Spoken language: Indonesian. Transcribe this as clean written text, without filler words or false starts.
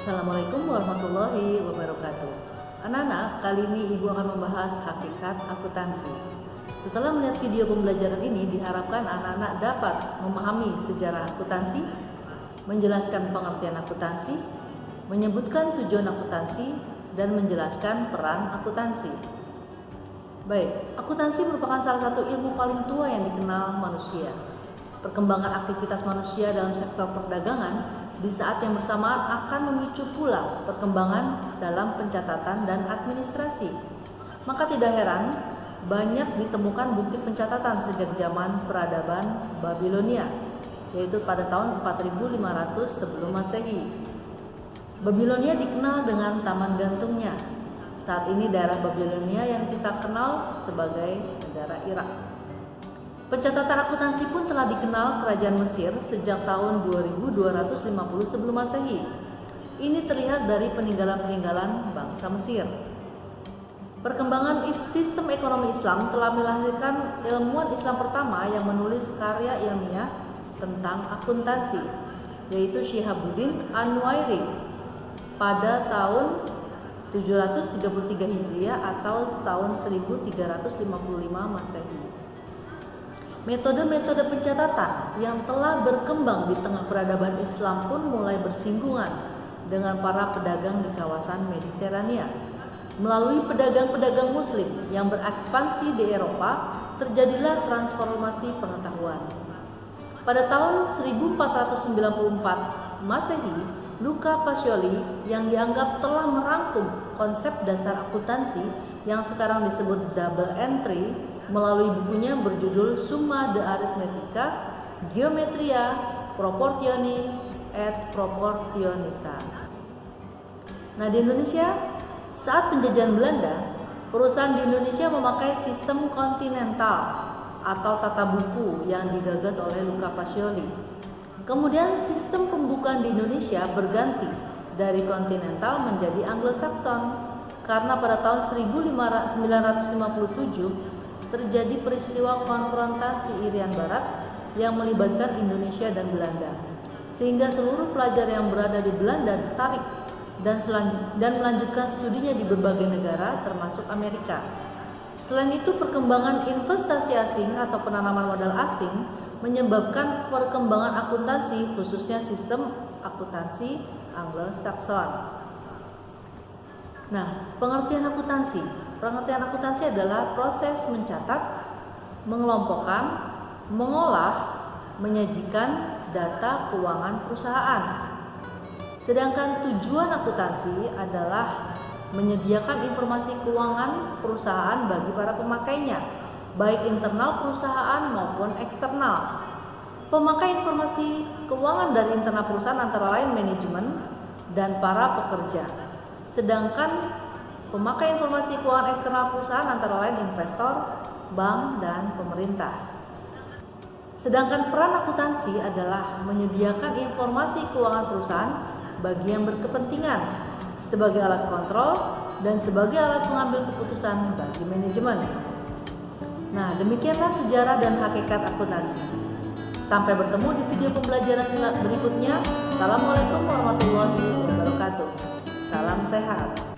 Assalamualaikum warahmatullahi wabarakatuh. Anak-anak, kali ini Ibu akan membahas hakikat akuntansi. Setelah melihat video pembelajaran ini, diharapkan anak-anak dapat memahami sejarah akuntansi, menjelaskan pengertian akuntansi, menyebutkan tujuan akuntansi, dan menjelaskan peran akuntansi. Baik, akuntansi merupakan salah satu ilmu paling tua yang dikenal manusia. Perkembangan aktivitas manusia dalam sektor perdagangan di saat yang bersamaan akan memicu pula perkembangan dalam pencatatan dan administrasi. Maka tidak heran banyak ditemukan bukti pencatatan sejak zaman peradaban Babilonia, yaitu pada tahun 4500 sebelum Masehi. Babilonia dikenal dengan taman gantungnya. Saat ini daerah Babilonia yang kita kenal sebagai negara Irak. Pencatatan akuntansi pun telah dikenal kerajaan Mesir sejak tahun 2250 sebelum Masehi. Ini terlihat dari peninggalan-peninggalan bangsa Mesir. Perkembangan sistem ekonomi Islam telah melahirkan ilmuwan Islam pertama yang menulis karya ilmiah tentang akuntansi, yaitu Syihabuddin An-Nuairi pada tahun 733 Hijriah atau tahun 1355 Masehi. Metode-metode pencatatan yang telah berkembang di tengah peradaban Islam pun mulai bersinggungan dengan para pedagang di kawasan Mediterania. Melalui pedagang-pedagang Muslim yang berekspansi di Eropa, terjadilah transformasi pengetahuan. Pada tahun 1494 Masehi, Luca Pacioli yang dianggap telah merangkum konsep dasar akuntansi yang sekarang disebut double entry melalui bukunya berjudul Summa de Arithmetica, Geometria, Proportioni et Proportionita. Nah, di Indonesia, saat penjajahan Belanda, perusahaan di Indonesia memakai sistem kontinental atau tata buku yang digagas oleh Luca Pacioli. Kemudian sistem pembukuan di Indonesia berganti dari kontinental menjadi Anglo-Saxon karena pada tahun 1957 terjadi peristiwa konfrontasi Irian Barat yang melibatkan Indonesia dan Belanda, sehingga seluruh pelajar yang berada di Belanda ditarik dan melanjutkan studinya di berbagai negara termasuk Amerika. Selain itu, perkembangan investasi asing atau penanaman modal asing menyebabkan perkembangan akuntansi, khususnya sistem akuntansi Anglo-Saxon. Nah, pengertian akuntansi. Pengertian akuntansi adalah proses mencatat, mengelompokkan, mengolah, menyajikan data keuangan perusahaan. Sedangkan tujuan akuntansi adalah menyediakan informasi keuangan perusahaan bagi para pemakainya, baik internal perusahaan maupun eksternal. Pemakai informasi keuangan dari internal perusahaan antara lain manajemen dan para pekerja. Sedangkan pemakai informasi keuangan eksternal perusahaan antara lain investor, bank, dan pemerintah. Sedangkan peran akuntansi adalah menyediakan informasi keuangan perusahaan bagi yang berkepentingan sebagai alat kontrol dan sebagai alat mengambil keputusan bagi manajemen. Nah, demikianlah sejarah dan hakikat akuntansi. Sampai bertemu di video pembelajaran berikutnya. Assalamualaikum warahmatullahi wabarakatuh. Salam sehat.